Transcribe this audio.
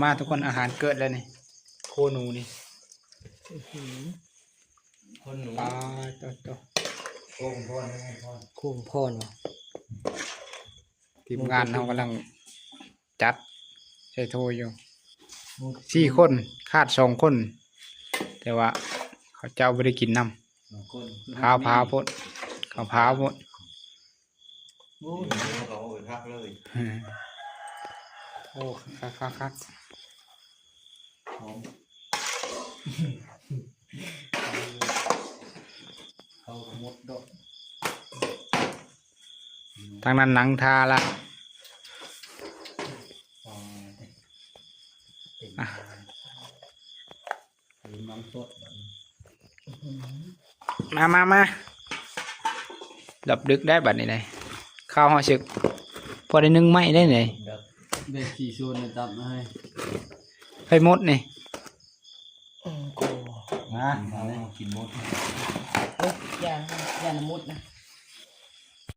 มาทุกคนอาหารเกิดแล้วนี่โคหนูนี่ คนหนู ปลาโต โค้งพ่อนะพ่อ คุ้มพ่อเนาะ ทีมงานเรากำลังจัดใส่โทอยู่4 คนขาด2 คน แต่ว่าเขาเจ้าไม่ได้กินน้ำ คน พาวพดเขาพาวพด โอ้ยเขาเอาไปพักเลย โอ้คัก หอมเขาหมดดอก ทางนั้นหนังทาละ เป็นน้ำสด มาดับดึกได้บัดนี้เลยข้าวห่อศึกพอได้นึ่งไหมได้ไหน เด็กขี่ชวนในตับมาให้ ไฟมดนี่ กู มากินหมด อย่าน้ำมุดนะ